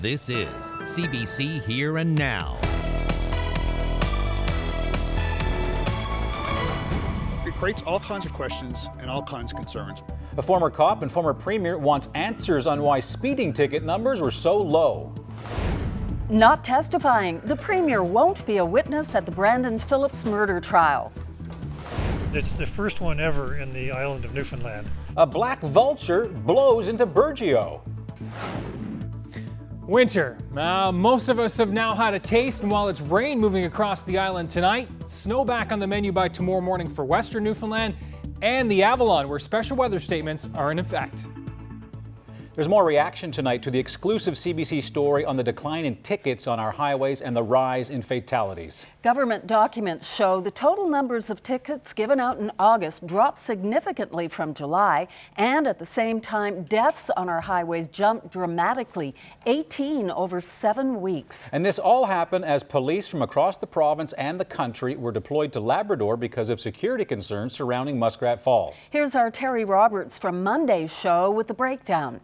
This is CBC Here and Now. It creates all kinds of questions and all kinds of concerns. A former cop and former premier wants answers on why speeding ticket numbers were so low. Not testifying. The premier won't be a witness at the Phillips murder trial. It's the first one ever in the island of Newfoundland. A black vulture blows into Burgeo. Winter. Most of us have now had a taste, and while it's rain moving across the island tonight, snow back on the menu by tomorrow morning for western Newfoundland and the Avalon, where special weather statements are in effect. There's more reaction tonight to the exclusive CBC story on the decline in tickets on our highways and the rise in fatalities. Government documents show the total numbers of tickets given out in August dropped significantly from July, and at the same time, deaths on our highways jumped dramatically, 18 over 7 weeks. And this all happened as police from across the province and the country were deployed to Labrador because of security concerns surrounding Muskrat Falls. Here's our Terry Roberts from Monday's show with the breakdown.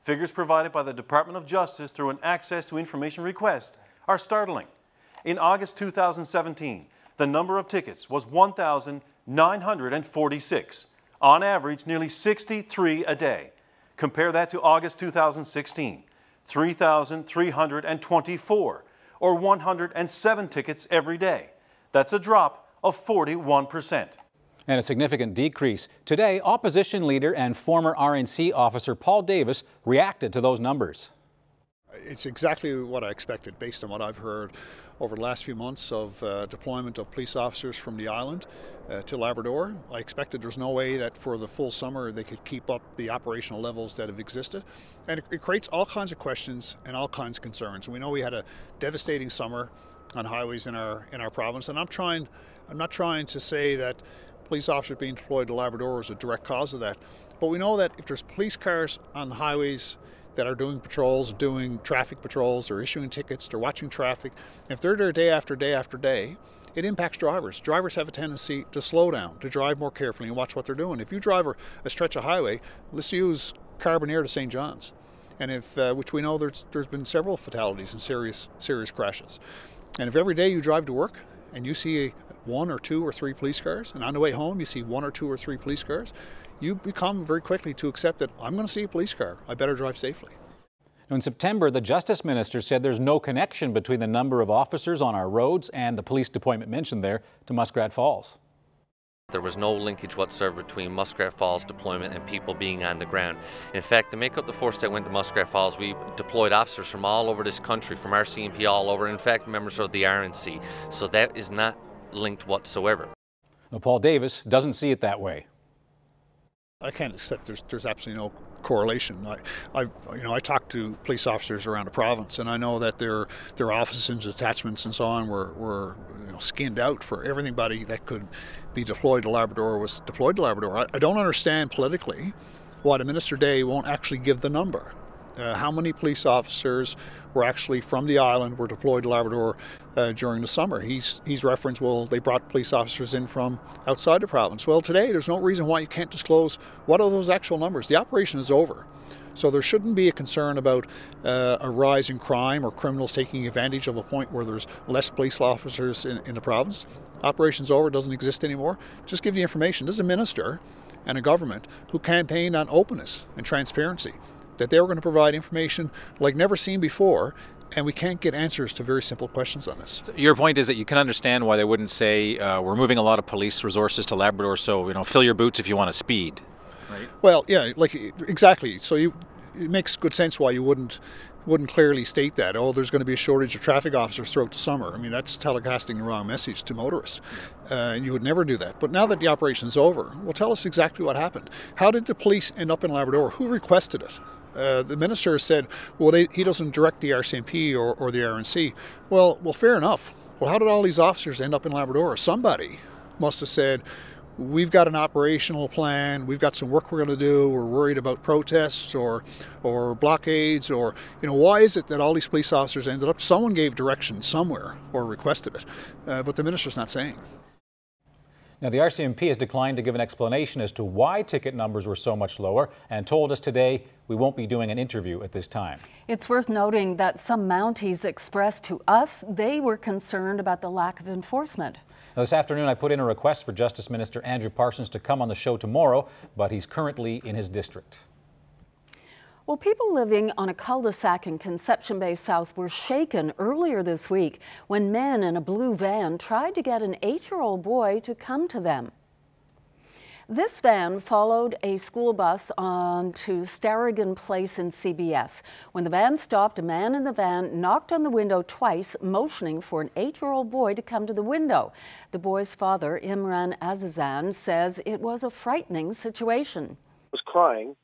Figures provided by the Department of Justice through an access to information request are startling. In August 2017, the number of tickets was 1,946, on average nearly 63 a day. Compare that to August 2016, 3,324, or 107 tickets every day. That's a drop of 41%. And a significant decrease. Today, opposition leader and former RNC officer Paul Davis reacted to those numbers. It's exactly what I expected based on what I've heard over the last few months of deployment of police officers from the island to Labrador. I expected there's no way that for the full summer they could keep up the operational levels that have existed. And it creates all kinds of questions and all kinds of concerns. We know we had a devastating summer on highways in our province, and I'm not trying to say that police officers being deployed to Labrador is a direct cause of that. But we know that if there's police cars on the highways that are doing patrols, doing traffic patrols, or issuing tickets, or watching traffic, if they're there day after day after day, it impacts drivers. Drivers have a tendency to slow down, to drive more carefully and watch what they're doing. If you drive a stretch of highway, let's use Carbonear to St. John's, and which we know there's been several fatalities and serious crashes. And if every day you drive to work and you see 1 or 2 or 3 police cars, and on the way home you see 1 or 2 or 3 police cars, you become very quickly to accept that I'm going to see a police car, I better drive safely. In September, the Justice Minister said there's no connection between the number of officers on our roads and the police deployment mentioned there to Muskrat Falls. There was no linkage whatsoever between Muskrat Falls deployment and people being on the ground. In fact, to make up the force that went to Muskrat Falls, we deployed officers from all over this country, from RCMP all over, in fact, members of the RNC. So that is not linked whatsoever. Well, Paul Davis doesn't see it that way. I can't accept there's absolutely no correlation. I talked to police officers around the province, and I know that their offices and detachments and so on were skinned out for everybody that could be deployed to Labrador was deployed to Labrador. I don't understand politically why the Minister Day won't actually give the number. How many police officers were actually from the island were deployed to Labrador during the summer? He's referenced, well, they brought police officers in from outside the province. Well, today there's no reason why you can't disclose what are those actual numbers. The operation is over. So there shouldn't be a concern about a rise in crime or criminals taking advantage of a point where there's less police officers in the province. Operation's over, doesn't exist anymore. Just give the information. There's a minister and a government who campaigned on openness and transparency, that they were going to provide information like never seen before, and we can't get answers to very simple questions on this. So your point is that you can understand why they wouldn't say we're moving a lot of police resources to Labrador, so fill your boots if you want to speed, right? Well, yeah, exactly. So it makes good sense why you wouldn't clearly state that. Oh, there's going to be a shortage of traffic officers throughout the summer. I mean, that's telecasting the wrong message to motorists. And you would never do that. But now that the operation's over, well, tell us exactly what happened. How did the police end up in Labrador? Who requested it? The minister said, well, he doesn't direct the RCMP or the RNC. Well, fair enough. Well, how did all these officers end up in Labrador? Somebody must have said, we've got an operational plan, we've got some work we're going to do, we're worried about protests or blockades, or why is it that all these police officers ended up, someone gave direction somewhere or requested it, but the minister's not saying. Now, the RCMP has declined to give an explanation as to why ticket numbers were so much lower and told us today we won't be doing an interview at this time. It's worth noting that some Mounties expressed to us they were concerned about the lack of enforcement. Now, this afternoon I put in a request for Justice Minister Andrew Parsons to come on the show tomorrow, but he's currently in his district. Well, people living on a cul-de-sac in Conception Bay South were shaken earlier this week when men in a blue van tried to get an 8-year-old boy to come to them. This van followed a school bus on to Starrigan Place in CBS. When the van stopped, a man in the van knocked on the window twice, motioning for an 8-year-old boy to come to the window. The boy's father, Imran Azizan, says it was a frightening situation. I was crying.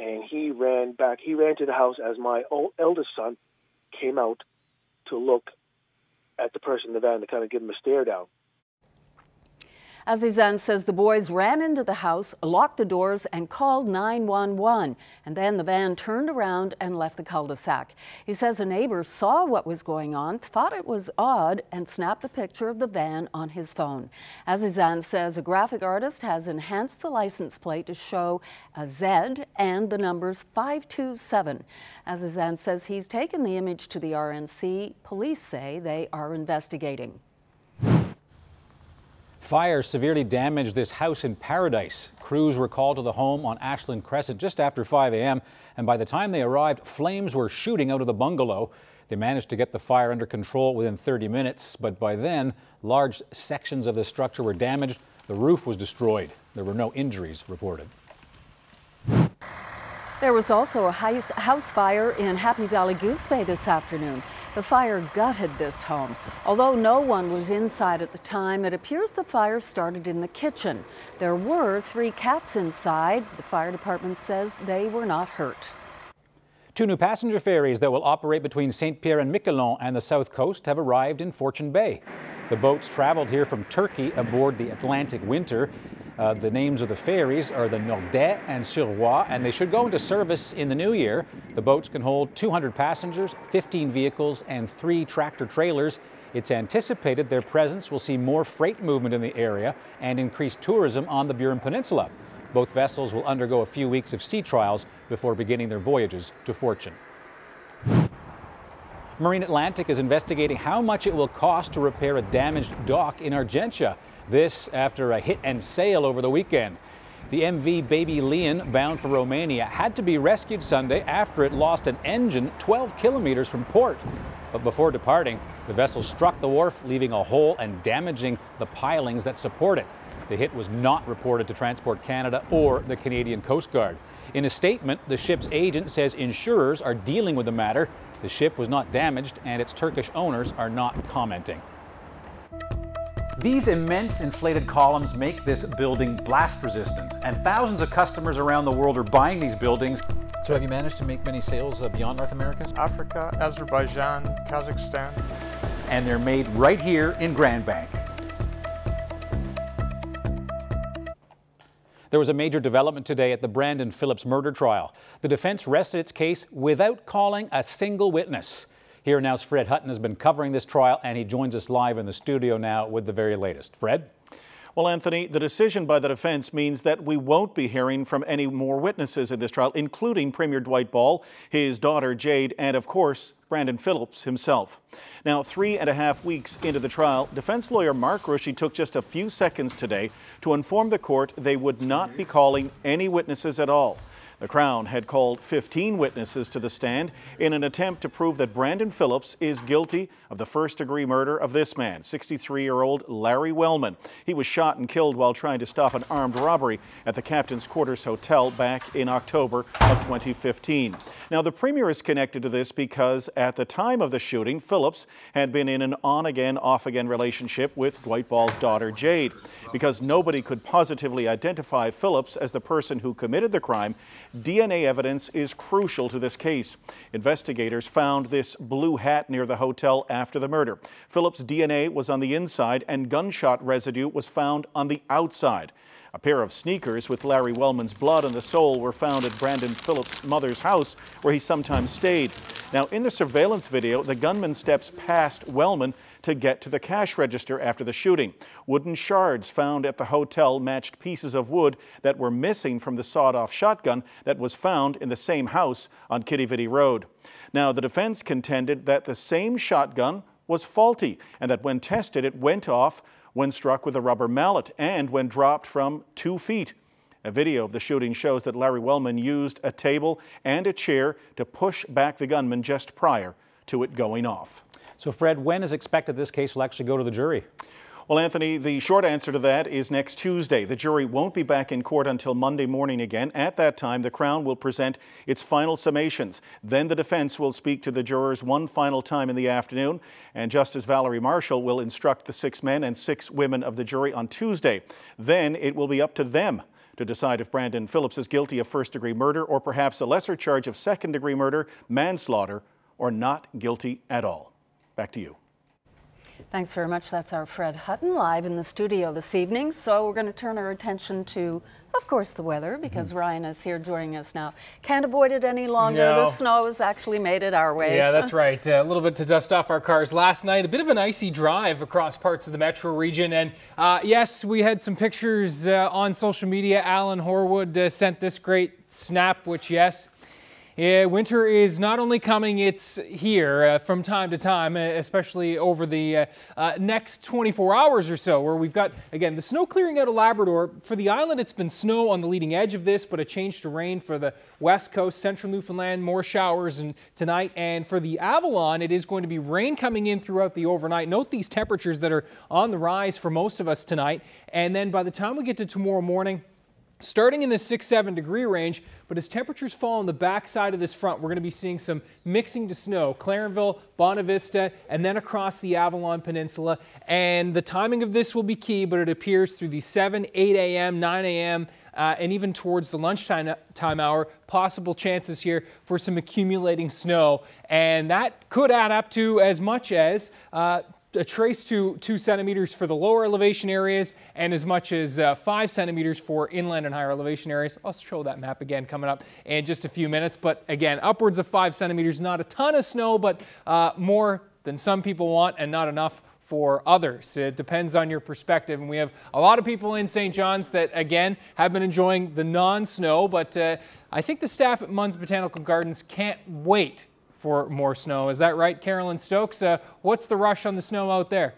And he ran back. He ran to the house as my eldest son came out to look at the person in the van to kind of give him a stare down. Azizan says the boys ran into the house, locked the doors, and called 911. And then the van turned around and left the cul-de-sac. He says a neighbor saw what was going on, thought it was odd, and snapped a picture of the van on his phone. Azizan says a graphic artist has enhanced the license plate to show a Z and the numbers 527. Azizan says he's taken the image to the RNC. Police say they are investigating. Fire severely damaged this house in Paradise. Crews were called to the home on Ashland Crescent just after 5 a.m. and by the time they arrived, flames were shooting out of the bungalow. They managed to get the fire under control within 30 minutes, but by then, large sections of the structure were damaged. The roof was destroyed. There were no injuries reported. There was also a house fire in Happy Valley Goose Bay this afternoon. The fire gutted this home. Although no one was inside at the time, it appears the fire started in the kitchen. There were 3 cats inside. The fire department says they were not hurt. 2 new passenger ferries that will operate between St. Pierre and Miquelon and the south coast have arrived in Fortune Bay. The boats traveled here from Turkey aboard the Atlantic Winter. The names of the ferries are the Nordet and Suroît, and they should go into service in the new year. The boats can hold 200 passengers, 15 vehicles, and 3 tractor trailers. It's anticipated their presence will see more freight movement in the area and increased tourism on the Burin Peninsula. Both vessels will undergo a few weeks of sea trials before beginning their voyages to Fortune. Marine Atlantic is investigating how much it will cost to repair a damaged dock in Argentia. This after a hit and sail over the weekend. The MV Baby Leon, bound for Romania, had to be rescued Sunday after it lost an engine 12 kilometers from port. But before departing, the vessel struck the wharf, leaving a hole and damaging the pilings that support it. The hit was not reported to Transport Canada or the Canadian Coast Guard. In a statement, the ship's agent says insurers are dealing with the matter. The ship was not damaged and its Turkish owners are not commenting. These immense inflated columns make this building blast resistant, and thousands of customers around the world are buying these buildings. So have you managed to make many sales beyond North America? Africa, Azerbaijan, Kazakhstan. And they're made right here in Grand Bank. There was a major development today at the Brandon Phillips murder trial. The defense rested its case without calling a single witness. Here Now's Fred Hutton has been covering this trial, and he joins us live in the studio now with the very latest. Fred? Well, Anthony, the decision by the defense means that we won't be hearing from any more witnesses in this trial, including Premier Dwight Ball, his daughter Jade, and of course, Brandon Phillips himself. Now, 3.5 weeks into the trial, defense lawyer Mark Rushy took just a few seconds today to inform the court they would not be calling any witnesses at all. The Crown had called 15 witnesses to the stand in an attempt to prove that Brandon Phillips is guilty of the first-degree murder of this man, 63-year-old Larry Wellman. He was shot and killed while trying to stop an armed robbery at the Captain's Quarters Hotel back in October of 2015. Now, the Premier is connected to this because at the time of the shooting, Phillips had been in an on-again, off-again relationship with Dwight Ball's daughter, Jade. Because nobody could positively identify Phillips as the person who committed the crime, DNA evidence is crucial to this case. Investigators found this blue hat near the hotel after the murder. Phillips' DNA was on the inside and gunshot residue was found on the outside. A pair of sneakers with Larry Wellman's blood on the sole were found at Brandon Phillips' mother's house, where he sometimes stayed. Now, in the surveillance video, the gunman steps past Wellman to get to the cash register after the shooting. Wooden shards found at the hotel matched pieces of wood that were missing from the sawed-off shotgun that was found in the same house on Kitty Road. Now, the defense contended that the same shotgun was faulty and that when tested, it went off when struck with a rubber mallet and when dropped from 2 feet. A video of the shooting shows that Larry Wellman used a table and a chair to push back the gunman just prior to it going off. So, Fred, when is expected this case will actually go to the jury? Well, Anthony, the short answer to that is next Tuesday. The jury won't be back in court until Monday morning again. At that time, the Crown will present its final summations. Then the defense will speak to the jurors one final time in the afternoon, and Justice Valerie Marshall will instruct the 6 men and 6 women of the jury on Tuesday. Then it will be up to them to decide if Brandon Phillips is guilty of first-degree murder or perhaps a lesser charge of second-degree murder, manslaughter, or not guilty at all. Back to you. Thanks very much. That's our Fred Hutton live in the studio this evening. So we're going to turn our attention to, of course, the weather, because Ryan is here joining us now. Can't avoid it any longer. No. The snow has actually made it our way. Yeah, that's right. A little bit to dust off our cars last night. A bit of an icy drive across parts of the metro region. And yes, we had some pictures on social media. Alan Horwood sent this great snap, which, yes, yeah, winter is not only coming, it's here from time to time, especially over the next 24 hours or so, where we've got, again, the snow clearing out of Labrador. For the island, it's been snow on the leading edge of this, but a change to rain for the west coast, central Newfoundland, more showers tonight. And for the Avalon, it is going to be rain coming in throughout the overnight. Note these temperatures that are on the rise for most of us tonight. And then by the time we get to tomorrow morning, starting in the 6-7 degree range, but as temperatures fall on the backside of this front, we're going to be seeing some mixing to snow. Clarenville, Bonavista, and then across the Avalon Peninsula. And the timing of this will be key, but it appears through the 7, 8 a.m., 9 a.m., and even towards the lunchtime hour, possible chances here for some accumulating snow. And that could add up to as much as a trace to 2 centimeters for the lower elevation areas and as much as 5 centimeters for inland and higher elevation areas. I'll show that map again coming up in just a few minutes. But again, upwards of 5 centimeters, not a ton of snow, but more than some people want and not enough for others. It depends on your perspective. And we have a lot of people in St. John's that, again, have been enjoying the non-snow. But I think the staff at Munn's Botanical Gardens can't wait for more snow. Is that right, Carolyn Stokes? What's the rush on the snow out there?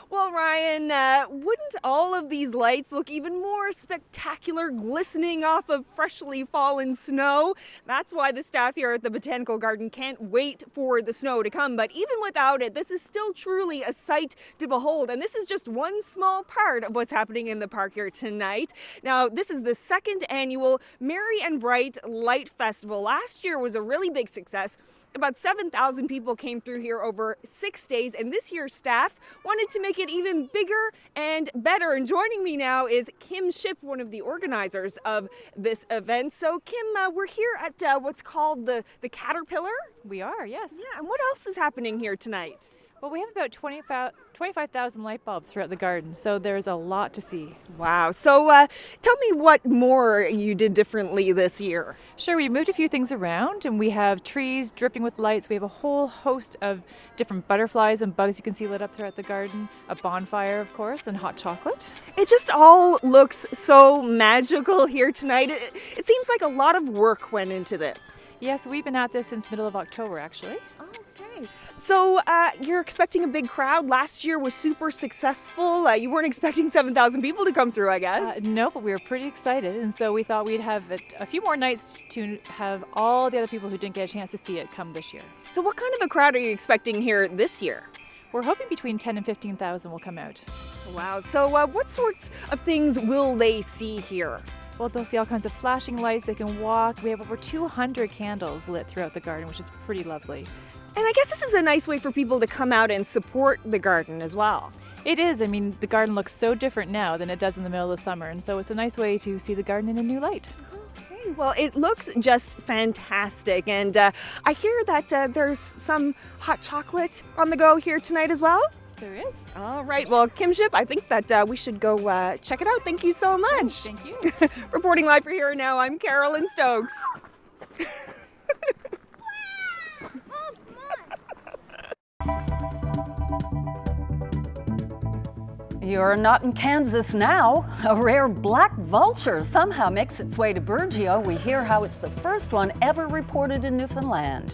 Well, Ryan, wouldn't all of these lights look even more spectacular glistening off of freshly fallen snow? That's why the staff here at the Botanical Garden can't wait for the snow to come. But even without it, this is still truly a sight to behold. And this is just one small part of what's happening in the park here tonight. Now, this is the 2nd annual Merry and Bright Light Festival. Last year was a really big success. About 7,000 people came through here over 6 days, and this year's staff wanted to make it even bigger and better. And joining me now is Kim Ship, one of the organizers of this event. So, Kim, we're here at what's called the Caterpillar. We are, yes. Yeah, and what else is happening here tonight? Well, we have about 25,000 light bulbs throughout the garden, so there's a lot to see. Wow. So tell me what more you did differently this year. Sure, we moved a few things around, and we have trees dripping with lights. We have a whole host of different butterflies and bugs you can see lit up throughout the garden. A bonfire, of course, and hot chocolate. It just all looks so magical here tonight. It seems like a lot of work went into this. Yes, we've been at this since middle of October, actually. Okay. So you're expecting a big crowd. Last year was super successful. You weren't expecting 7,000 people to come through, I guess. No, but we were pretty excited, and so we thought we'd have a few more nights to have all the other people who didn't get a chance to see it come this year. So what kind of a crowd are you expecting here this year? We're hoping between 10 and 15,000 will come out. Wow. So what sorts of things will they see here? Well, they'll see all kinds of flashing lights. They can walk. We have over 200 candles lit throughout the garden, which is pretty lovely. And I guess this is a nice way for people to come out and support the garden as well. It is. I mean, the garden looks so different now than it does in the middle of the summer, and so it's a nice way to see the garden in a new light. Okay, well, it looks just fantastic, and I hear that there's some hot chocolate on the go here tonight as well. There is. All right. Well, Kim Ship, I think that we should go check it out. Thank you so much. Thank you. Reporting live for Here and Now, I'm Carolyn Stokes. You're not in Kansas now. A rare black vulture somehow makes its way to Burgeo. We hear how it's the first one ever reported in Newfoundland.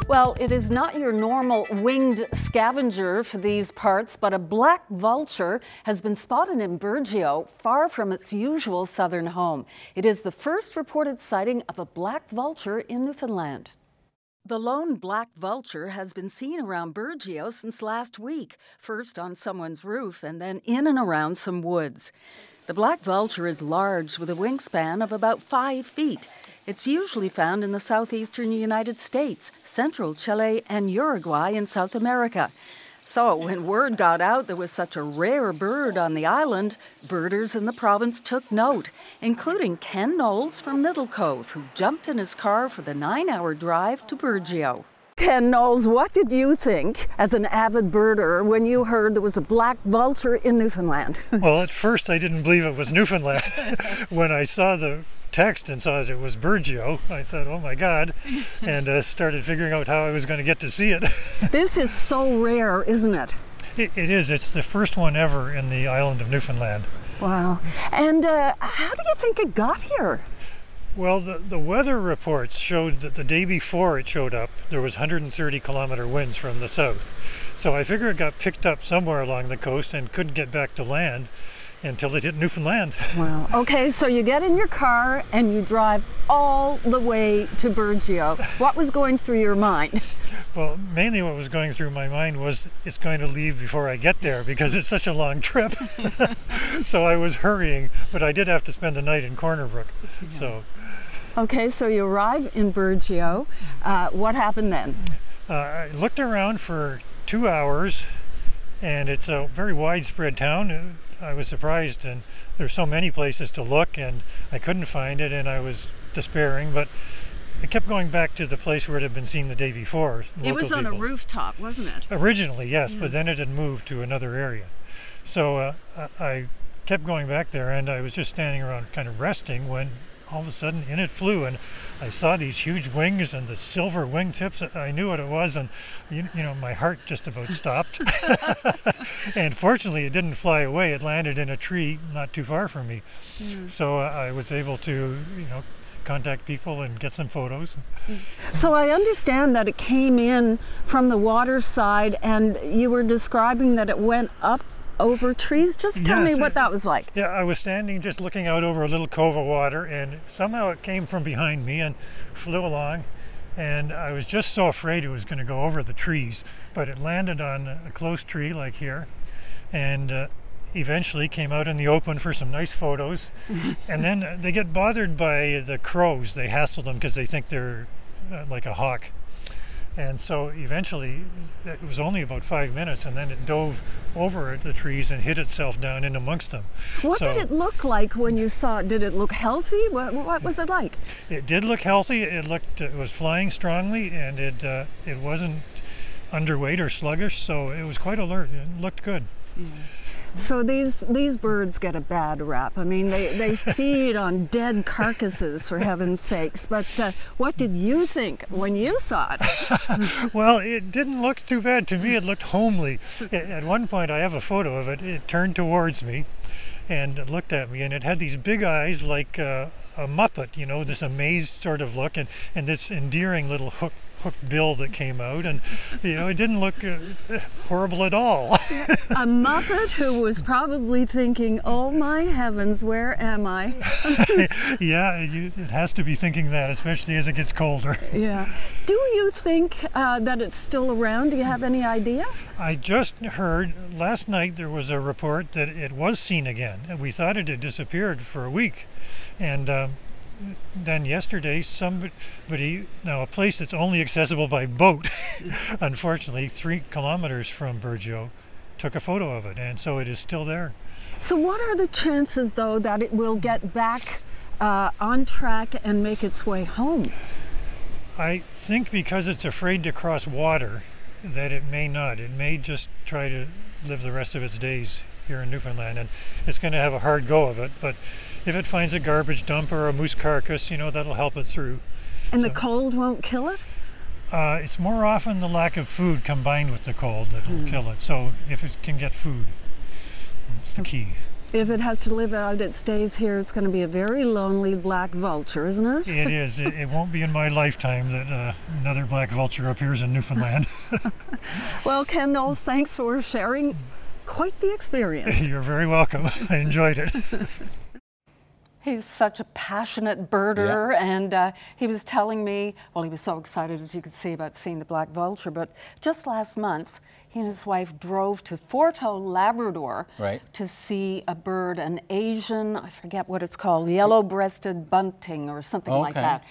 Well, it is not your normal winged scavenger for these parts, but a black vulture has been spotted in Burgeo, far from its usual southern home. It is the first reported sighting of a black vulture in Newfoundland. The lone black vulture has been seen around Burgeo since last week, first on someone's roof and then in and around some woods. The black vulture is large with a wingspan of about 5 feet. It's usually found in the southeastern United States, central Chile, and Uruguay in South America. So when word got out there was such a rare bird on the island, birders in the province took note, including Ken Knowles from Middle Cove, who jumped in his car for the 9-hour drive to Burgeo. Ken Knowles, what did you think as an avid birder when you heard there was a black vulture in Newfoundland? Well, at first I didn't believe it was Newfoundland. When I saw the text and saw that it was Burgeo, I thought, oh my God, and started figuring out how I was going to get to see it. This is so rare, isn't it? It is. It's the first one ever in the island of Newfoundland. Wow. And how do you think it got here? Well, the weather reports showed that the day before it showed up, there was 130-kilometer winds from the south. So I figure it got picked up somewhere along the coast and couldn't get back to land. until it hit Newfoundland. Wow. Okay, so you get in your car and you drive all the way to Burgeo. What was going through your mind? Well, mainly what was going through my mind was it's going to leave before I get there because it's such a long trip. So I was hurrying, but I did have to spend the night in Corner Brook. So. Okay, so you arrive in Burgeo. What happened then? I looked around for 2 hours, and it's a very widespread town. I was surprised, and there's so many places to look, and I couldn't find it, and I was despairing, but I kept going back to the place where it had been seen the day before. It was on a rooftop, wasn't it? Originally, yes, but then it had moved to another area. So I kept going back there, and I was just standing around kind of resting when all of a sudden in it flew, and I saw these huge wings and the silver wingtips. I knew what it was, and you know, my heart just about stopped. And fortunately it didn't fly away. It landed in a tree not too far from me. So I was able to, you know, contact people and get some photos. So I understand that it came in from the water side, and you were describing that it went up over trees. Just tell me what that was like. Yeah, I was standing just looking out over a little cove of water, and somehow it came from behind me and flew along, and I was just so afraid it was going to go over the trees, but it landed on a close tree like here, and eventually came out in the open for some nice photos. And then they get bothered by the crows. They hassle them because they think they're like a hawk. And so eventually, it was only about 5 minutes, and then it dove over the trees and hid itself down in amongst them. What did it look like when you saw it? Did it look healthy? What was it like? It did look healthy. It was flying strongly, and it wasn't underweight or sluggish, so it was quite alert. It looked good. Yeah. So these birds get a bad rap. I mean, they feed on dead carcasses, for heaven's sakes. But what did you think when you saw it? Well, it didn't look too bad to me. It looked homely. At one point, I have a photo of it. It turned towards me and it looked at me, and it had these big eyes like a Muppet, you know, this amazed sort of look, and this endearing little hooked bill that came out, and you know, it didn't look horrible at all. A Muppet who was probably thinking, oh my heavens, where am I? Yeah, it has to be thinking that, especially as it gets colder. Yeah. Do you think that it's still around? Do you have any idea? I just heard last night there was a report that it was seen again. We thought it had disappeared for a week, and then yesterday somebody, now a place that's only accessible by boat, unfortunately 3 kilometers from Burgeo, took a photo of it, and so it is still there. So what are the chances though that it will get back on track and make its way home? I think because it's afraid to cross water that it may not. It may just try to live the rest of its days here in Newfoundland, and it's going to have a hard go of it, but if it finds a garbage dump or a moose carcass, you know, that'll help it through. And the cold won't kill it? It's more often the lack of food combined with the cold that'll kill it. So if it can get food, that's the key. If it has to live out its days here, it's going to be a very lonely black vulture, isn't it? It is. It won't be in my lifetime that another black vulture appears in Newfoundland. Well, Ken Knowles, thanks for sharing quite the experience. You're very welcome. I enjoyed it. He's such a passionate birder, and he was telling me, well, he was so excited, as you could see, about seeing the black vulture, but just last month, he and his wife drove to Labrador to see a bird, an Asian, I forget what it's called, yellow-breasted bunting or something like that.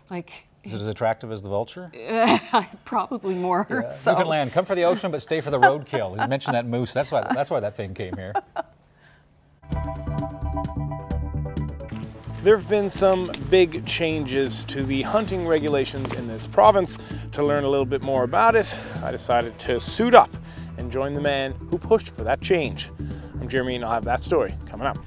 Like, is it as attractive as the vulture? Probably more. Yeah. So. Newfoundland, come for the ocean, but stay for the roadkill. You mentioned that moose. That's why that thing came here. There have been some big changes to the hunting regulations in this province. To learn a little bit more about it, I decided to suit up and join the man who pushed for that change. I'm Germain, I'll have that story coming up.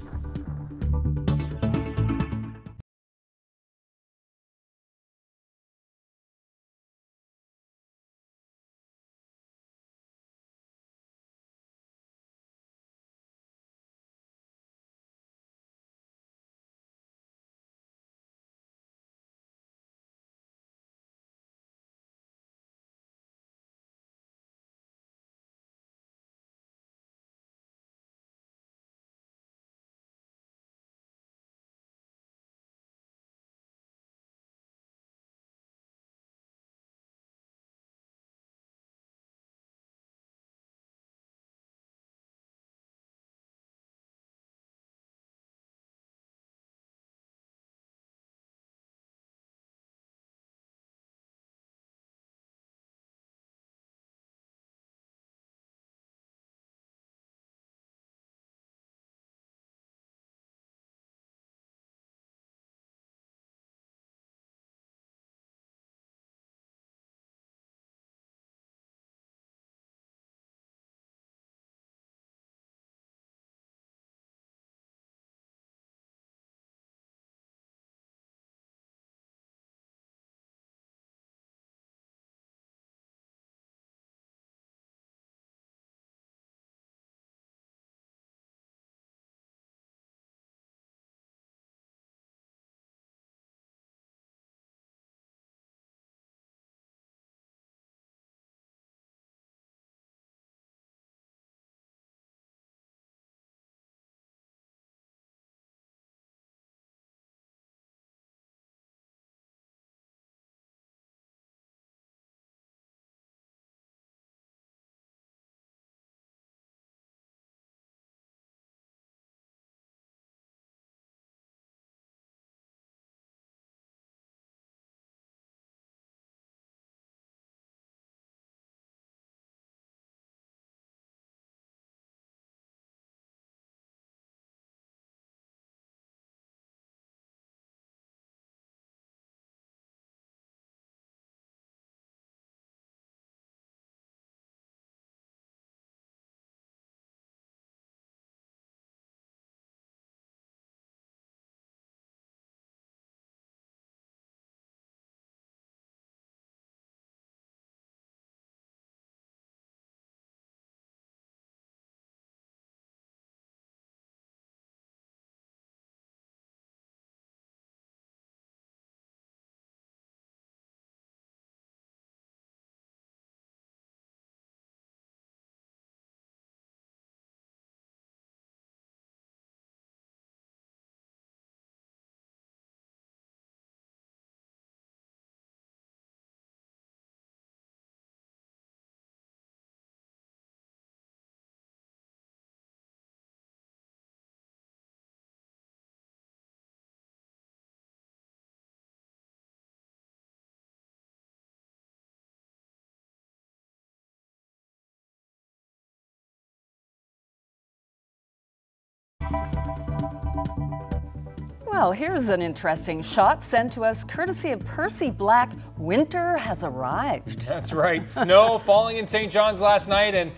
Well, here's an interesting shot sent to us courtesy of Percy Black. Winter has arrived. That's right. Snow falling in St. John's last night, and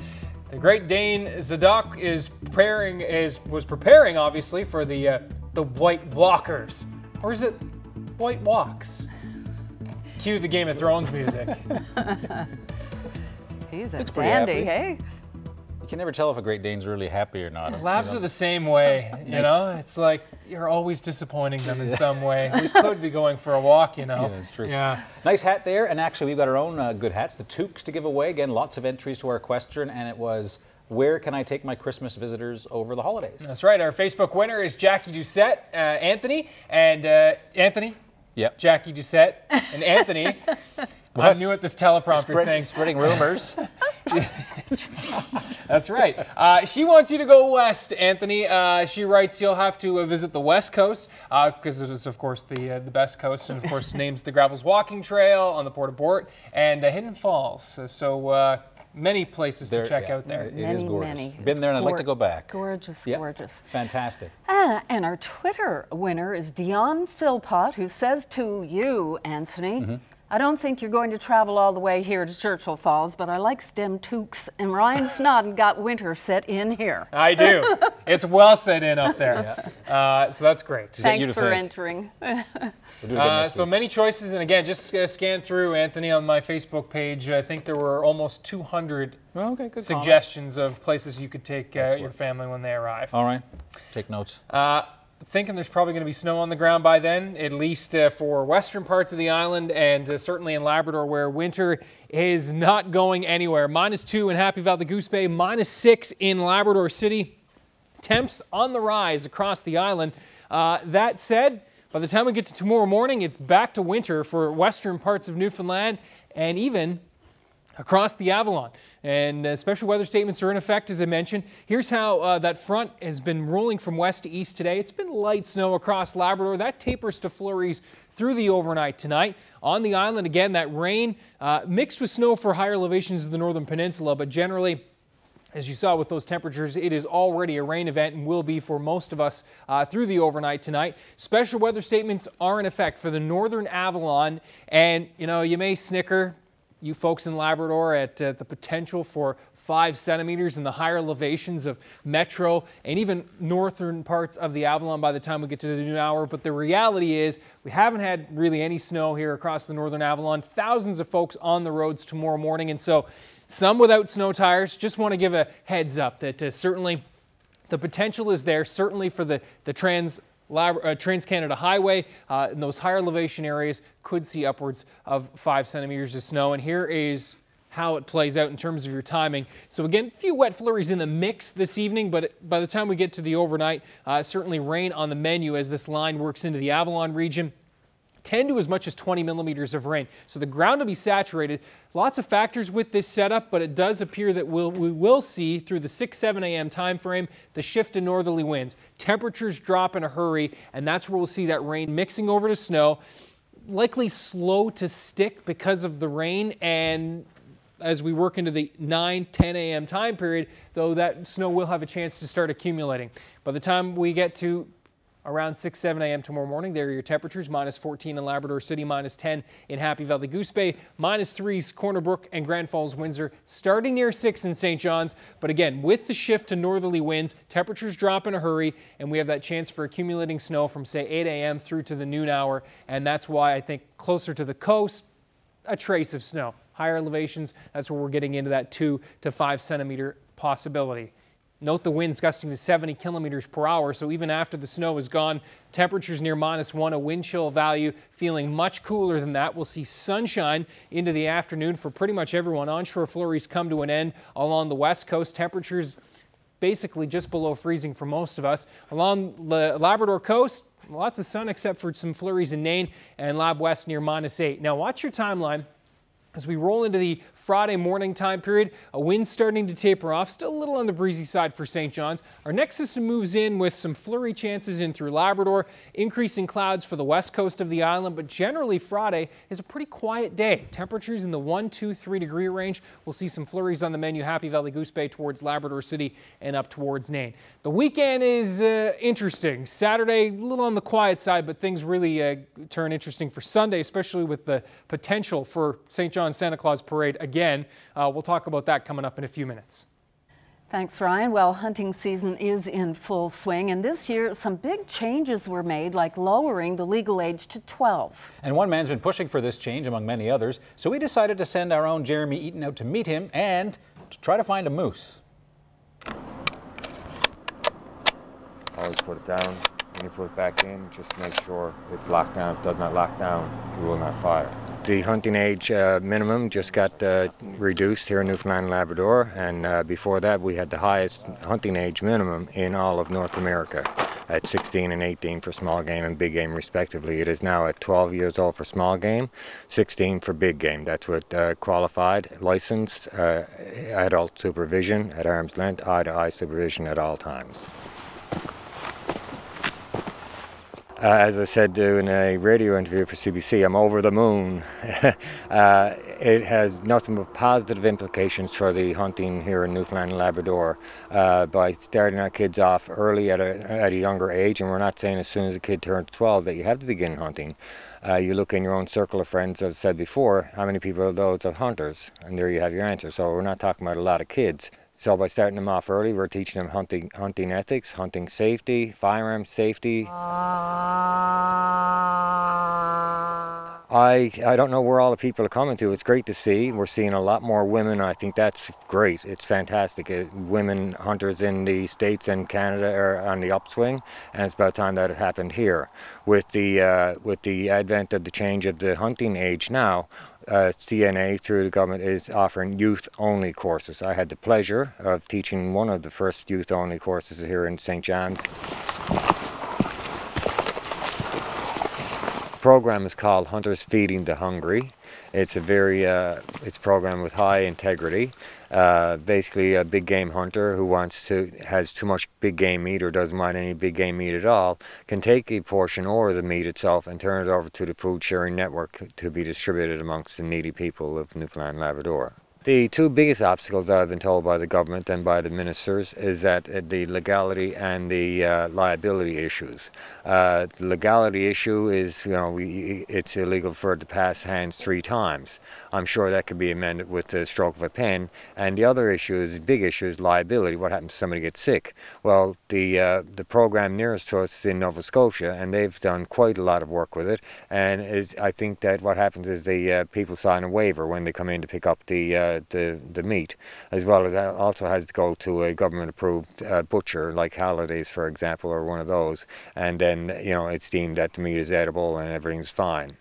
the Great Dane Zadok was preparing obviously for the White Walkers, or is it White Walks? Cue the Game of Thrones music. He's a dandy, hey? You can never tell if a Great Dane's really happy or not. Labs are the same way, you know? It's like you're always disappointing them in some way. We could be going for a walk, you know? Yeah, that's true. Yeah. Nice hat there, and actually we've got our own good hats, the toques to give away. Again, lots of entries to our question, and it was, where can I take my Christmas visitors over the holidays? That's right. Our Facebook winner is Jackie Doucette, Anthony, and Anthony. Yep. Jackie Doucette and Anthony. I'm new at this teleprompter thing. Spreading rumors. That's right. She wants you to go west, Anthony. She writes you'll have to visit the West Coast because it is, of course, the best coast, and of course names the Gravels Walking Trail on the Port of Bort and Hidden Falls. So many places to check out there. It is gorgeous. Many. Been there and I'd like to go back. Gorgeous, yep. gorgeous. Fantastic. And our Twitter winner is Dion Philpott, who says to you, Anthony, I don't think you're going to travel all the way here to Churchill Falls, but I like stem toques, and Ryan Snoddon got winter set in here. I do. It's well set in up there. So that's great. Thanks for entering. So many choices, and again, just scan through, Anthony, on my Facebook page. I think there were almost 200 suggestions of places you could take your family when they arrive. All right. Take notes. Thinking there's probably going to be snow on the ground by then, at least for western parts of the island, and certainly in Labrador, where winter is not going anywhere. -2 in Happy Valley Goose Bay, -6 in Labrador City. Temps on the rise across the island. That said, by the time we get to tomorrow morning, it's back to winter for western parts of Newfoundland and even across the Avalon. And special weather statements are in effect, as I mentioned. Here's how that front has been rolling from west to east today. It's been light snow across Labrador. That tapers to flurries through the overnight tonight. On the island, again, that rain mixed with snow for higher elevations of the northern peninsula, but generally, as you saw with those temperatures, it is already a rain event and will be for most of us through the overnight tonight. Special weather statements are in effect for the northern Avalon, and you know, you may snicker, you folks in Labrador, at the potential for 5 centimeters in the higher elevations of Metro and even northern parts of the Avalon by the time we get to the noon hour. But the reality is we haven't had really any snow here across the northern Avalon. Thousands of folks on the roads tomorrow morning, and so some without snow tires. Just want to give a heads up that certainly the potential is there, certainly for the Trans-Canada Highway in those higher elevation areas could see upwards of 5 centimeters of snow. And here is how it plays out in terms of your timing. So again, a few wet flurries in the mix this evening, but by the time we get to the overnight, certainly rain on the menu as this line works into the Avalon region. 10 to as much as 20 millimeters of rain. So the ground will be saturated. Lots of factors with this setup, but it does appear that we will see through the 6-7 a.m. time frame the shift in northerly winds. Temperatures drop in a hurry, and that's where we'll see that rain mixing over to snow. Likely slow to stick because of the rain, and as we work into the 9-10 a.m. time period, though that snow will have a chance to start accumulating. By the time we get to around 6-7 a.m. tomorrow morning, there are your temperatures. -14 in Labrador City, -10 in Happy Valley Goose Bay, -3s Corner Brook and Grand Falls Windsor, starting near 6 in St. John's. But again, with the shift to northerly winds, temperatures drop in a hurry, and we have that chance for accumulating snow from, say, 8 a.m. through to the noon hour. And that's why I think closer to the coast, a trace of snow. Higher elevations, that's where we're getting into that 2 to 5 centimeter possibility. Note the winds gusting to 70 kilometers per hour, so even after the snow is gone, temperatures near -1, a wind chill value feeling much cooler than that. We'll see sunshine into the afternoon for pretty much everyone. Onshore flurries come to an end along the west coast. Temperatures basically just below freezing for most of us. Along the Labrador coast, lots of sun except for some flurries in Nain and Lab West near -8. Now watch your timeline. As we roll into the Friday morning time period, a wind starting to taper off, still a little on the breezy side for St. John's. Our next system moves in with some flurry chances in through Labrador, increasing clouds for the west coast of the island, but generally Friday is a pretty quiet day. Temperatures in the 1, 2, 3 degree range. We'll see some flurries on the menu, Happy Valley Goose Bay towards Labrador City and up towards Nain. The weekend is interesting. Saturday, a little on the quiet side, but things really turn interesting for Sunday, especially with the potential for St. John's Santa Claus Parade again. We'll talk about that coming up in a few minutes. Thanks, Ryan. Well, hunting season is in full swing, and this year some big changes were made, like lowering the legal age to 12. And one man's been pushing for this change among many others, so we decided to send our own Jeremy Eaton out to meet him and to try to find a moose. Always put it down. When you put it back in, just make sure it's locked down. If it does not lock down, you will not fire. The hunting age minimum just got reduced here in Newfoundland and Labrador, and before that we had the highest hunting age minimum in all of North America at 16 and 18 for small game and big game respectively. It is now at 12 years old for small game, 16 for big game. That's what qualified, licensed, adult supervision at arm's length, eye-to-eye supervision at all times. As I said in a radio interview for CBC, I'm over the moon. It has nothing but positive implications for the hunting here in Newfoundland and Labrador by starting our kids off early at a younger age, and we're not saying as soon as a kid turns 12 that you have to begin hunting. You look in your own circle of friends, as I said before, how many people are those of hunters? And there you have your answer. So we're not talking about a lot of kids. So by starting them off early, we're teaching them hunting ethics, hunting safety, firearm safety. I don't know where all the people are coming to. It's great to see. We're seeing a lot more women. I think that's great. It's fantastic. Women hunters in the States and Canada are on the upswing, and it's about time that it happened here. With the advent of the change of the hunting age now, CNA through the government is offering youth-only courses. I had the pleasure of teaching one of the first youth-only courses here in St. John's. The program is called Hunters Feeding the Hungry. It's a it's a program with high integrity. Basically, a big game hunter who has too much big game meat or doesn't want any big game meat at all can take a portion or the meat itself and turn it over to the food sharing network to be distributed amongst the needy people of Newfoundland and Labrador. The two biggest obstacles that I've been told by the government and by the ministers is that the legality and the liability issues. The legality issue is, it's illegal for it to pass hands 3 times. I'm sure that could be amended with the stroke of a pen. And the other issue is, the big issue is liability. What happens if somebody gets sick? Well, the program nearest to us is in Nova Scotia, and they've done quite a lot of work with it. And I think that what happens is the people sign a waiver when they come in to pick up the meat, as well as that also has to go to a government-approved butcher, like Holidays, for example, or one of those, and then it's deemed that the meat is edible and everything's fine.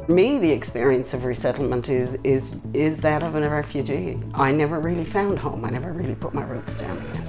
For me, the experience of resettlement is that of a refugee. I never really found home. I never really put my roots down again.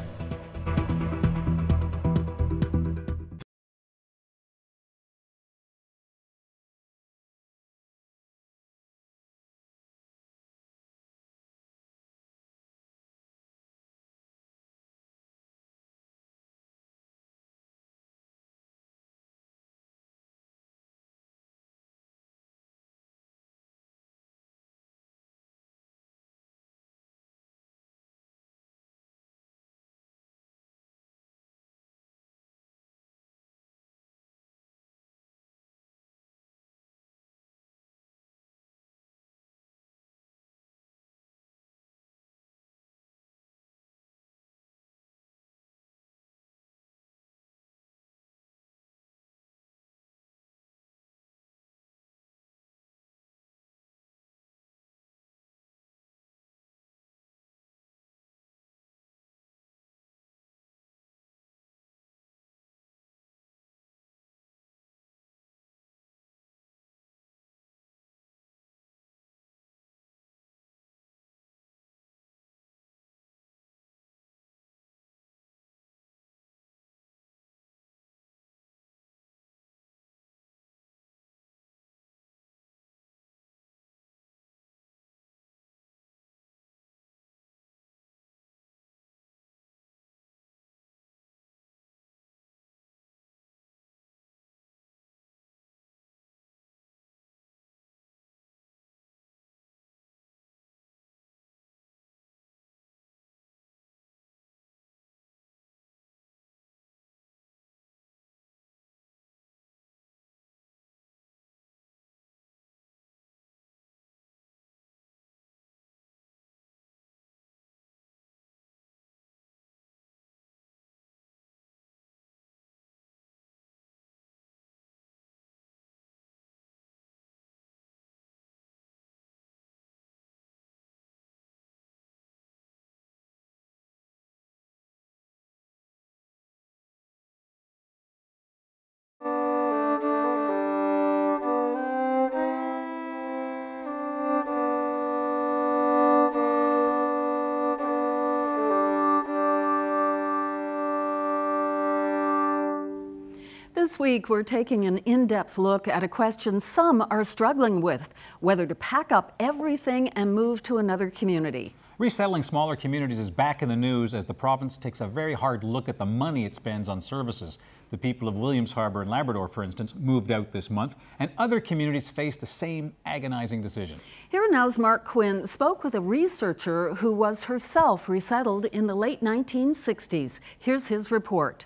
This week, we're taking an in-depth look at a question some are struggling with, whether to pack up everything and move to another community. Resettling smaller communities is back in the news as the province takes a very hard look at the money it spends on services. The people of Williams Harbour and Labrador, for instance, moved out this month, and other communities face the same agonizing decision. Here Now's Mark Quinn spoke with a researcher who was herself resettled in the late 1960s. Here's his report.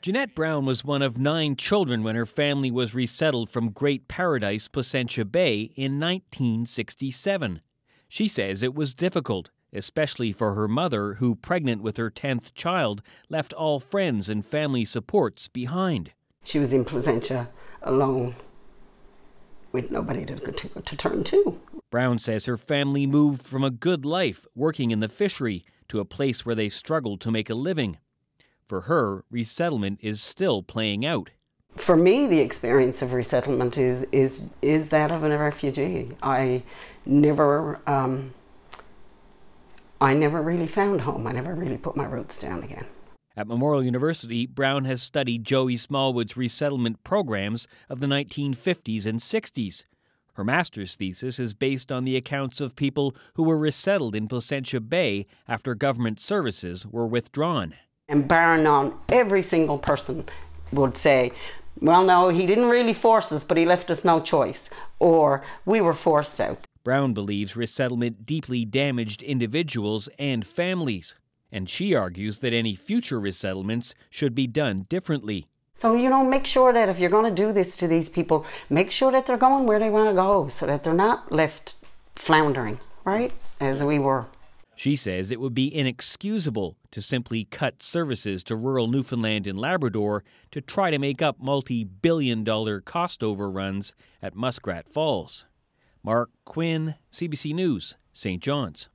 Jeanette Brown was one of 9 children when her family was resettled from Great Paradise, Placentia Bay in 1967. She says it was difficult, especially for her mother, who, pregnant with her 10th child, left all friends and family supports behind. She was in Placentia alone with nobody to turn to. Brown says her family moved from a good life working in the fishery to a place where they struggled to make a living. For her, resettlement is still playing out. For me, the experience of resettlement is that of a refugee. I never really found home. I never really put my roots down again. At Memorial University, Brown has studied Joey Smallwood's resettlement programs of the 1950s and 60s. Her master's thesis is based on the accounts of people who were resettled in Placentia Bay after government services were withdrawn. And bar none, every single person would say, well, no, he didn't really force us, but he left us no choice, or we were forced out. Brown believes resettlement deeply damaged individuals and families, and she argues that any future resettlements should be done differently. So, make sure that if you're going to do this to these people, make sure that they're going where they want to go, so that they're not left floundering, right, as we were. She says it would be inexcusable to simply cut services to rural Newfoundland and Labrador to try to make up multi-billion-dollar cost overruns at Muskrat Falls. Mark Quinn, CBC News, St. John's.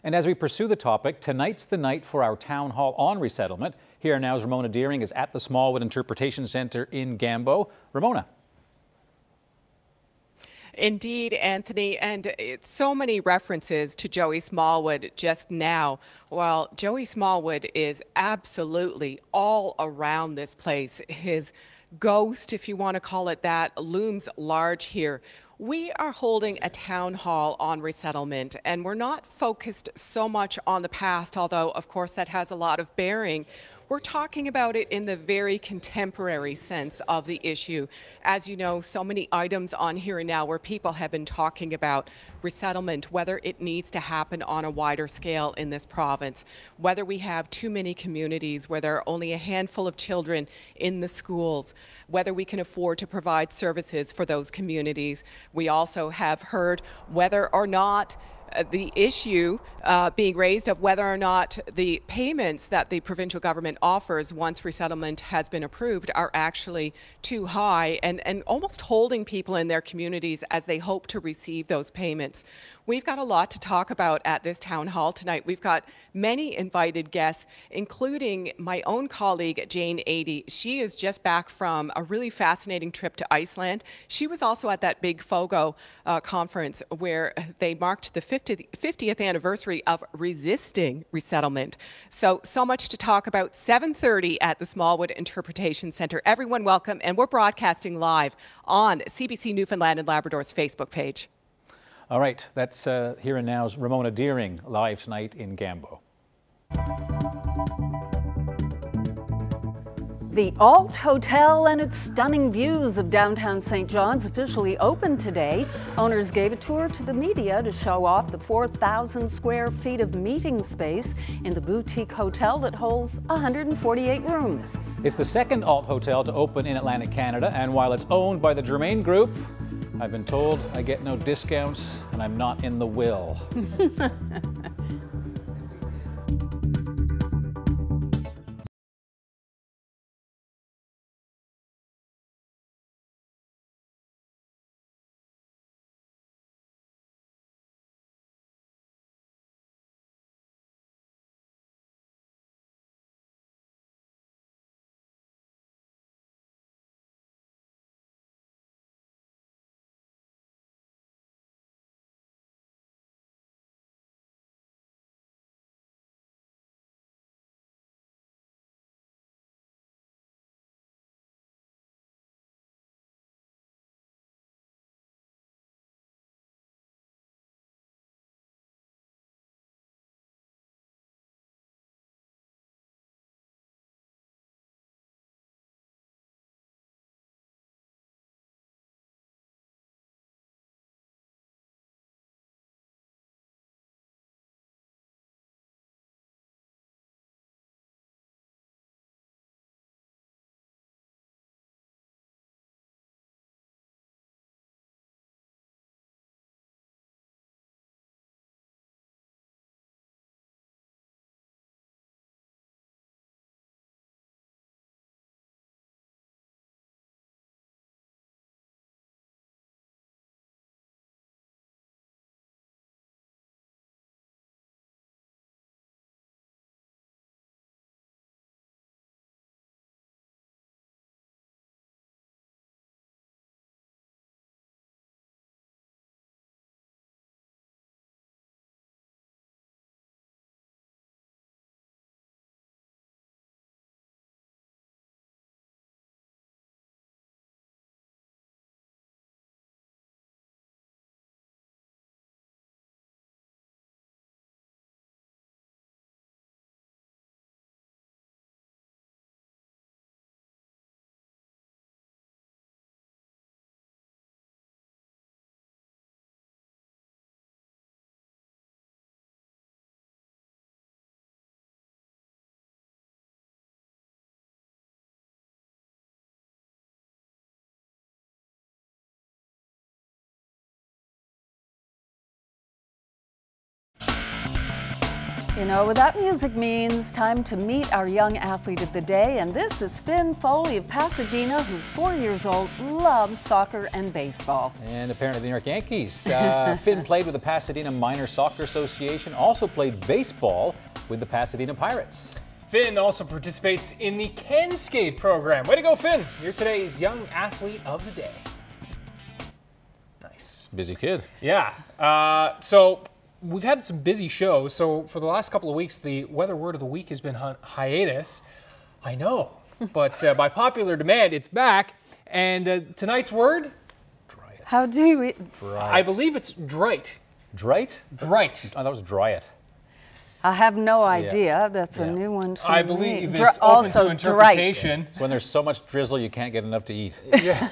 And as we pursue the topic, tonight's the night for our town hall on resettlement. Here Now's Ramona Deering is at the Smallwood Interpretation Centre in Gambo. Ramona. Indeed, Anthony, and so many references to Joey Smallwood just now. Well, Joey Smallwood is absolutely all around this place. His ghost, if you want to call it that, looms large here. We are holding a town hall on resettlement, and we're not focused so much on the past, although, of course, that has a lot of bearing. We're talking about it in the very contemporary sense of the issue. As you know, so many items on Here and Now where people have been talking about resettlement, whether it needs to happen on a wider scale in this province, whether we have too many communities where there are only a handful of children in the schools, whether we can afford to provide services for those communities. We also have heard whether or not the issue being raised of whether or not the payments that the provincial government offers once resettlement has been approved are actually too high and almost holding people in their communities as they hope to receive those payments. We've got a lot to talk about at this town hall tonight. We've got many invited guests, including my own colleague, Jane Adey. She is just back from a really fascinating trip to Iceland. She was also at that big FOGO conference where they marked the 50th anniversary of resisting resettlement. So much to talk about. 7:30 at the Smallwood Interpretation Centre. Everyone welcome, and we're broadcasting live on CBC Newfoundland and Labrador's Facebook page. All right, that's Here and Now's Ramona Deering live tonight in Gambo. The Alt Hotel and its stunning views of downtown St. John's officially opened today. Owners gave a tour to the media to show off the 4,000 square feet of meeting space in the boutique hotel that holds 148 rooms. It's the second Alt Hotel to open in Atlantic Canada, and while it's owned by the Germain Group, I've been told I get no discounts and I'm not in the will. You know what that music means. Time to meet our young athlete of the day. And this is Finn Foley of Pasadena, who's 4 years old, loves soccer and baseball. And apparently the New York Yankees. Finn played with the Pasadena Minor Soccer Association, also played baseball with the Pasadena Pirates. Finn also participates in the Ken Skate program. Way to go, Finn. You're today's young athlete of the day. Nice. Busy kid. Yeah. So we've had some busy shows. So for the last couple of weeks, the weather word of the week has been hiatus. I know, but by popular demand, it's back. And tonight's word? Dry it. How do we? Dry I it. believe it's drite. Drite? Drite. Oh, that was dry it. I have no idea. That's a new one to me. I believe it's open to interpretation. It's when there's so much drizzle you can't get enough to eat. Yeah.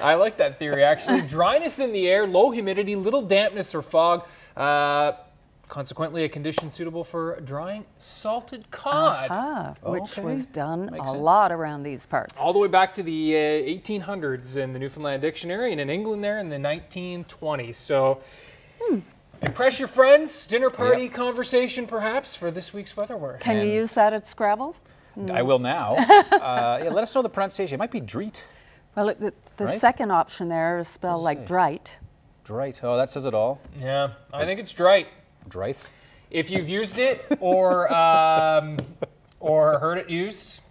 I like that theory, actually. Dryness in the air, low humidity, little dampness or fog. Consequently, a condition suitable for drying salted cod. Which was done a lot around these parts. All the way back to the 1800s in the Newfoundland Dictionary, and in England there in the 1920s. So, impress your friends, dinner party conversation perhaps for this week's weather word. Can you use that at Scrabble? I will now. Yeah, let us know the pronunciation. It might be dreet. Well, the second option there is spelled like drite. Drite. Oh, that says it all. Yeah, I think it's drite. Drite. If you've used it or heard it used,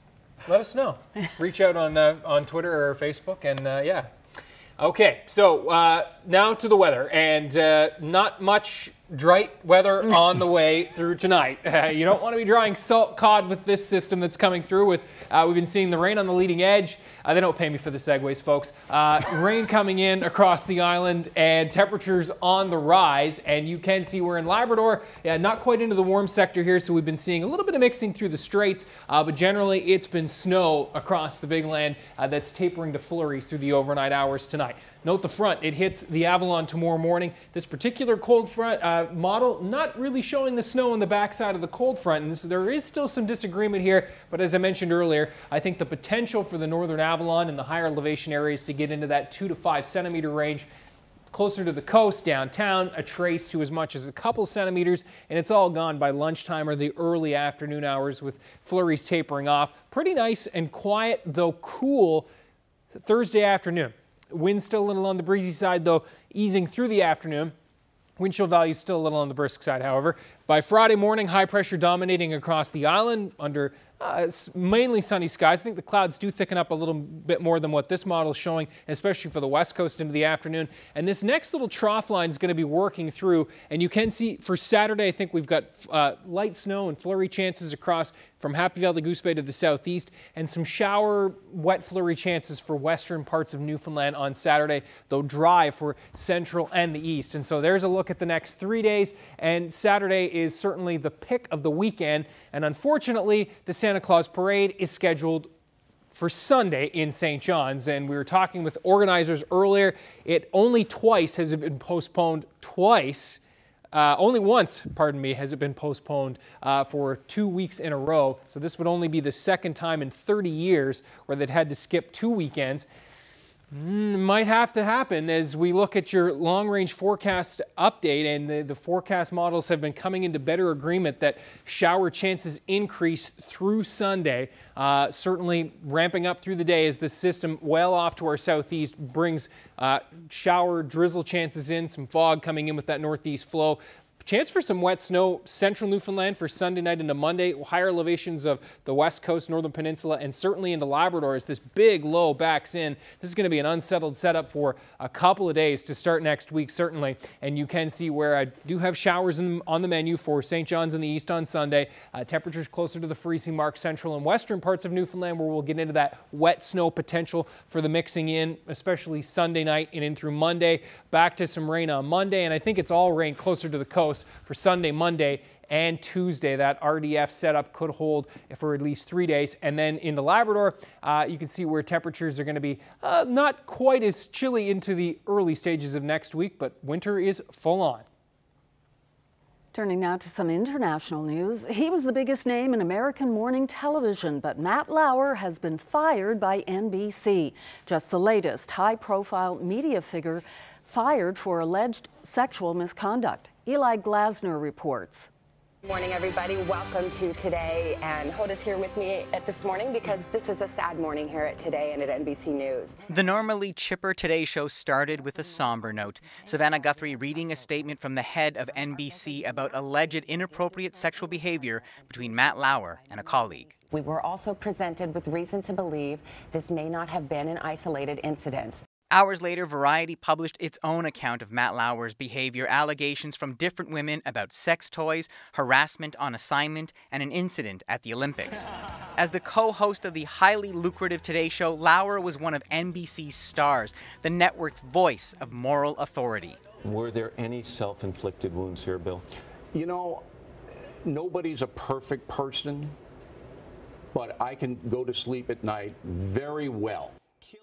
let us know. Reach out on Twitter or Facebook, and yeah. Okay, so now to the weather, and not much drite weather on the way through tonight. You don't want to be drying salt cod with this system that's coming through. With we've been seeing the rain on the leading edge. They don't pay me for the segues, folks. Rain coming in across the island and temperatures on the rise. And you can see we're in Labrador, not quite into the warm sector here, so we've been seeing a little bit of mixing through the straits, but generally it's been snow across the big land that's tapering to flurries through the overnight hours tonight. Note the front, it hits the Avalon tomorrow morning. This particular cold front model not really showing the snow on the backside of the cold front, and there is still some disagreement here, but as I mentioned earlier, I think the potential for the northern Avalon and the higher elevation areas to get into that 2 to 5 centimeter range. Closer to the coast, downtown, a trace to as much as a couple centimeters, and it's all gone by lunchtime or the early afternoon hours with flurries tapering off. Pretty nice and quiet, though cool, Thursday afternoon. Wind still a little on the breezy side, though, easing through the afternoon. Wind chill value still a little on the brisk side, however. By Friday morning, high pressure dominating across the island under mainly sunny skies. I think the clouds do thicken up a little bit more than what this model is showing, especially for the west coast into the afternoon. And this next little trough line is going to be working through. And you can see for Saturday, I think we've got light snow and flurry chances across from Happy Valley Goose Bay to the southeast, and some shower wet flurry chances for western parts of Newfoundland on Saturday, though dry for central and the east. And so there's a look at the next 3 days, and Saturday is certainly the pick of the weekend. And unfortunately, the Santa Claus Parade is scheduled for Sunday in St. John's, and we were talking with organizers earlier. It only twice has it been postponed twice. Only once, pardon me, has it been postponed for 2 weeks in a row. So this would only be the second time in 30 years where they'd had to skip 2 weekends. Might have to happen as we look at your long-range forecast update, and the forecast models have been coming into better agreement that shower chances increase through Sunday, certainly ramping up through the day as the system well off to our southeast brings shower drizzle chances in, some fog coming in with that northeast flow. Chance for some wet snow central Newfoundland for Sunday night into Monday, higher elevations of the west coast, northern peninsula, and certainly into Labrador as this big low backs in. This is going to be an unsettled setup for a couple of days to start next week, certainly. And you can see where I do have showers on the menu for St. John's in the east on Sunday. Temperatures closer to the freezing mark central and western parts of Newfoundland, where we'll get into that wet snow potential for the mixing in, especially Sunday night and in through Monday. Back to some rain on Monday, and I think it's all rain closer to the coast for Sunday, Monday, and Tuesday. That RDF setup could hold for at least 3 days. And then into Labrador, you can see where temperatures are going to be not quite as chilly into the early stages of next week, but winter is full on. Turning now to some international news. He was the biggest name in American morning television, but Matt Lauer has been fired by NBC. Just the latest high-profile media figure fired for alleged sexual misconduct. Eli Glasner reports. Morning, everybody. Welcome to Today. And Hoda's here with me this morning because this is a sad morning here at Today and at NBC News. The normally chipper Today show started with a somber note. Savannah Guthrie reading a statement from the head of NBC about alleged inappropriate sexual behavior between Matt Lauer and a colleague. We were also presented with reason to believe this may not have been an isolated incident. Hours later, Variety published its own account of Matt Lauer's behavior, allegations from different women about sex toys, harassment on assignment, and an incident at the Olympics. As the co-host of the highly lucrative Today show, Lauer was one of NBC's stars, the network's voice of moral authority. Were there any self-inflicted wounds here, Bill? You know, nobody's a perfect person, but I can go to sleep at night very well.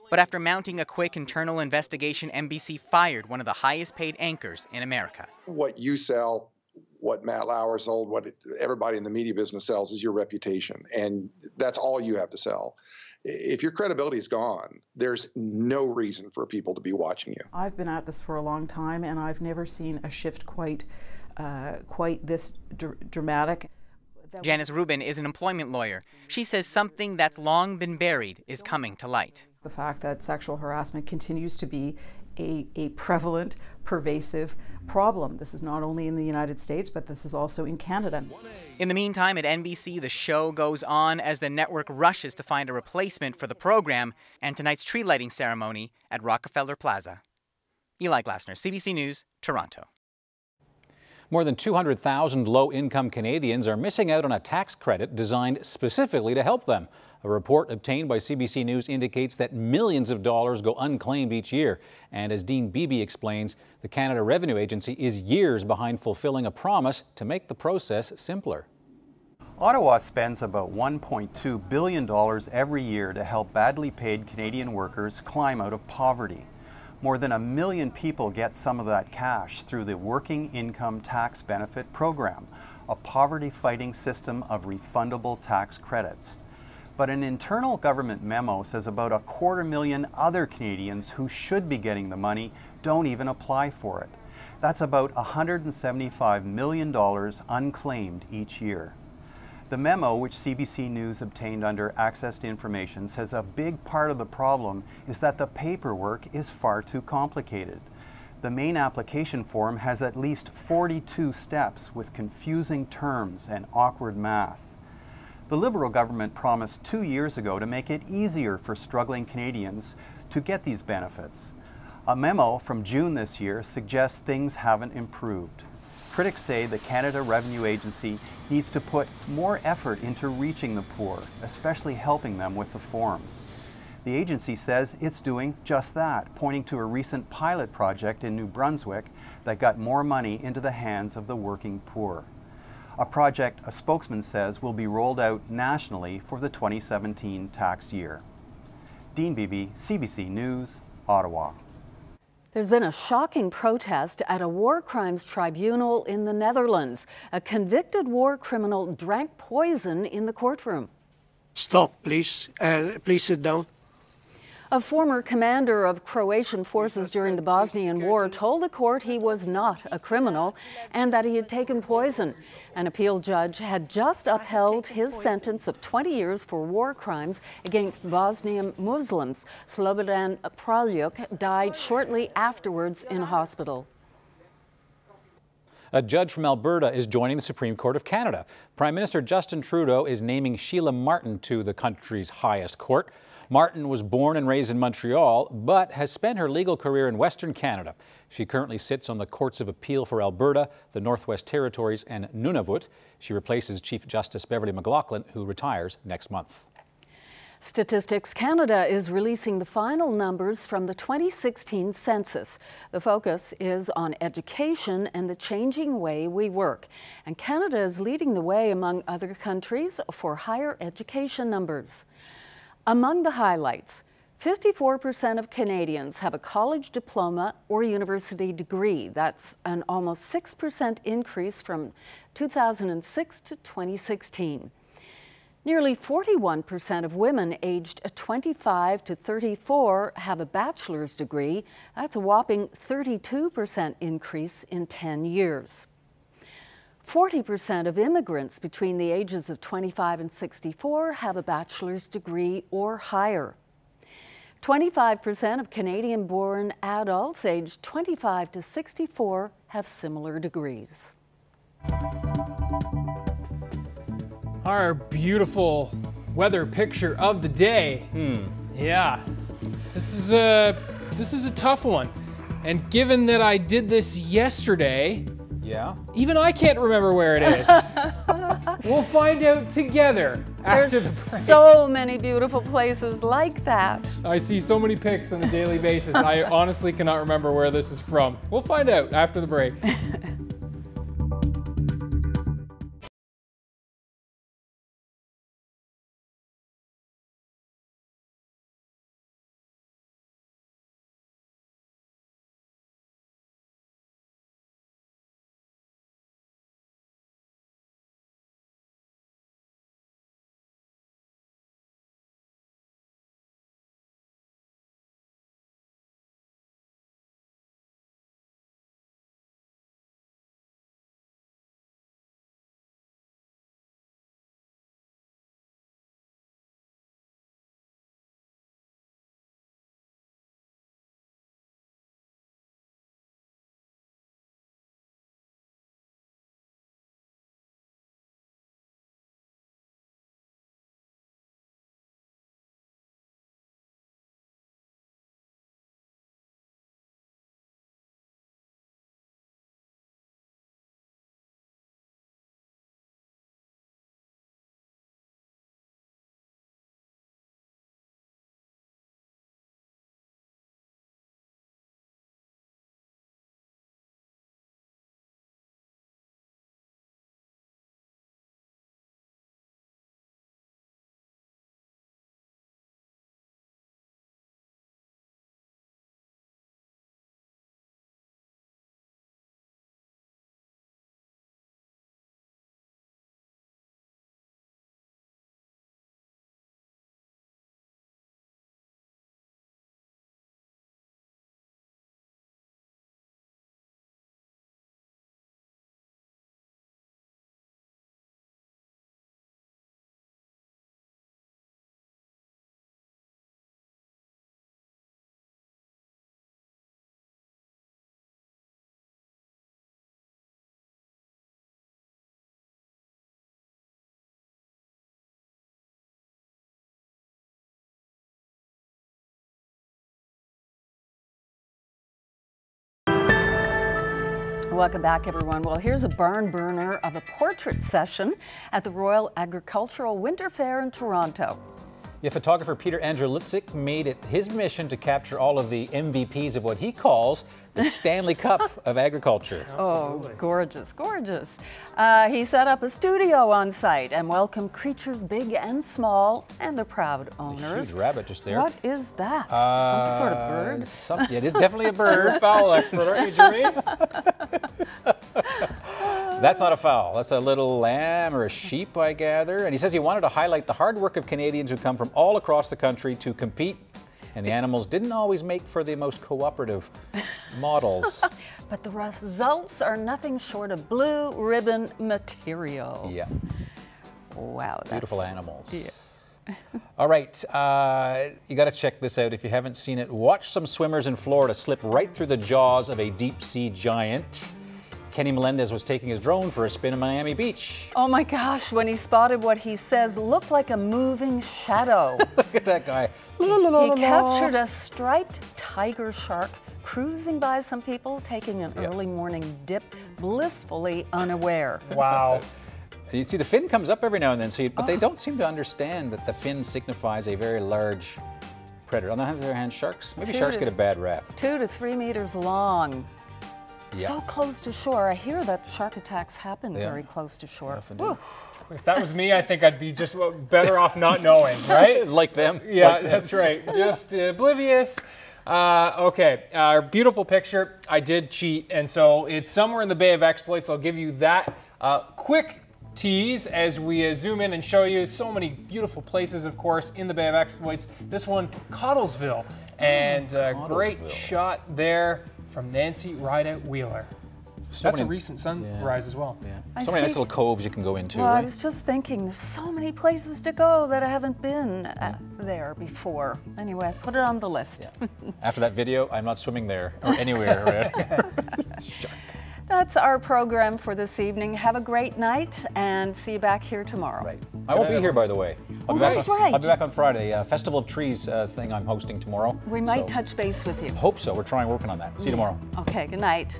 But after mounting a quick internal investigation, NBC fired one of the highest paid anchors in America. What you sell, what Matt Lauer sold, what everybody in the media business sells is your reputation. And that's all you have to sell. If your credibility is gone, there's no reason for people to be watching you. I've been at this for a long time, and I've never seen a shift quite this dramatic. Janice Rubin is an employment lawyer. She says something that's long been buried is coming to light. The fact that sexual harassment continues to be a prevalent, pervasive problem. This is not only in the United States, but this is also in Canada. In the meantime, at NBC, the show goes on as the network rushes to find a replacement for the program and tonight's tree lighting ceremony at Rockefeller Plaza. Eli Glasner, CBC News, Toronto. More than 200,000 low-income Canadians are missing out on a tax credit designed specifically to help them. A report obtained by CBC News indicates that millions of dollars go unclaimed each year. And as Dean Beebe explains, the Canada Revenue Agency is years behind fulfilling a promise to make the process simpler. Ottawa spends about $1.2 billion every year to help badly paid Canadian workers climb out of poverty. More than 1 million people get some of that cash through the Working Income Tax Benefit Program, a poverty-fighting system of refundable tax credits. But an internal government memo says about 250,000 other Canadians who should be getting the money don't even apply for it. That's about $175 million unclaimed each year. The memo, which CBC News obtained under Access to Information, says a big part of the problem is that the paperwork is far too complicated. The main application form has at least 42 steps with confusing terms and awkward math. The Liberal government promised 2 years ago to make it easier for struggling Canadians to get these benefits. A memo from June this year suggests things haven't improved. Critics say the Canada Revenue Agency needs to put more effort into reaching the poor, especially helping them with the forms. The agency says it's doing just that, pointing to a recent pilot project in New Brunswick that got more money into the hands of the working poor. A project a spokesman says will be rolled out nationally for the 2017 tax year. Dean Beebe, CBC News, Ottawa. There's been a shocking protest at a war crimes tribunal in the Netherlands. A convicted war criminal drank poison in the courtroom. Stop, please. Please sit down. A former commander of Croatian forces during the Bosnian War told the court he was not a criminal and that he had taken poison. An appeal judge had just upheld his sentence of 20 years for war crimes against Bosnian Muslims. Slobodan Praljuk died shortly afterwards in hospital. A judge from Alberta is joining the Supreme Court of Canada. Prime Minister Justin Trudeau is naming Sheila Martin to the country's highest court. Martin was born and raised in Montreal, but has spent her legal career in Western Canada. She currently sits on the Courts of Appeal for Alberta, the Northwest Territories, and Nunavut. She replaces Chief Justice Beverly McLaughlin, who retires next month. Statistics Canada is releasing the final numbers from the 2016 census. The focus is on education and the changing way we work. And Canada is leading the way among other countries for higher education numbers. Among the highlights, 54% of Canadians have a college diploma or university degree. That's an almost 6% increase from 2006 to 2016. Nearly 41% of women aged 25 to 34 have a bachelor's degree. That's a whopping 32% increase in 10 years. 40% of immigrants between the ages of 25 and 64 have a bachelor's degree or higher. 25% of Canadian-born adults aged 25 to 64 have similar degrees. Our beautiful weather picture of the day. Yeah, this is a tough one. And given that I did this yesterday, even I can't remember where it is. We'll find out together after the break. There's so many beautiful places like that. I see so many pics on a daily basis. I honestly cannot remember where this is from. We'll find out after the break. Welcome back, everyone. Well, here's a barn burner of a portrait session at the Royal Agricultural Winter Fair in Toronto. Yeah, photographer Peter Andrew Lutzik made it his mission to capture all of the MVPs of what he calls the Stanley Cup of agriculture. Oh, gorgeous, gorgeous. He set up a studio on site and welcomed creatures big and small and the proud owners. Huge rabbit just there. What is that? Some sort of bird? Yeah, it is definitely a bird. You're a fowl expert, aren't you, Germain? That's not a fowl. That's a little lamb or a sheep, I gather. And he says he wanted to highlight the hard work of Canadians who come from all across the country to compete. And the animals didn't always make for the most cooperative models. But the results are nothing short of blue ribbon material. Yeah. Wow. That's beautiful animals. Yeah. All right, you got to check this out if you haven't seen it. Watch some swimmers in Florida slip right through the jaws of a deep sea giant. Kenny Melendez was taking his drone for a spin in Miami Beach. Oh my gosh, when he spotted what he says looked like a moving shadow. Look at that guy. He captured a striped tiger shark cruising by some people taking an early morning dip, blissfully unaware. Wow. You see the fin comes up every now and then, but they don't seem to understand that the fin signifies a very large predator. On the other hand, sharks, maybe sharks get a bad rap. 2 to 3 meters long. Yeah. So close to shore. I hear that shark attacks happen very close to shore. If that was me, I think I'd be just better off not knowing, right? Like them. Yeah, like that's right. Just oblivious. Okay, our beautiful picture. I did cheat, and so it's somewhere in the Bay of Exploits. I'll give you that quick tease as we zoom in and show you so many beautiful places, of course, in the Bay of Exploits. This one, Cottlesville, and great shot there from Nancy Rideout Wheeler. That's a recent sunrise as well. Yeah. So many nice little coves you can go into. Well, right? I was just thinking, there's so many places to go that I haven't been there before. Anyway, put it on the list. Yeah. After that video, I'm not swimming there or anywhere. That's our program for this evening. Have a great night and see you back here tomorrow. Right. I won't be here, by the way. Oh, that's right. I'll be back on Friday. Festival of Trees thing I'm hosting tomorrow. We might touch base with you. Hope so. We're working on that. See you tomorrow. Okay, good night.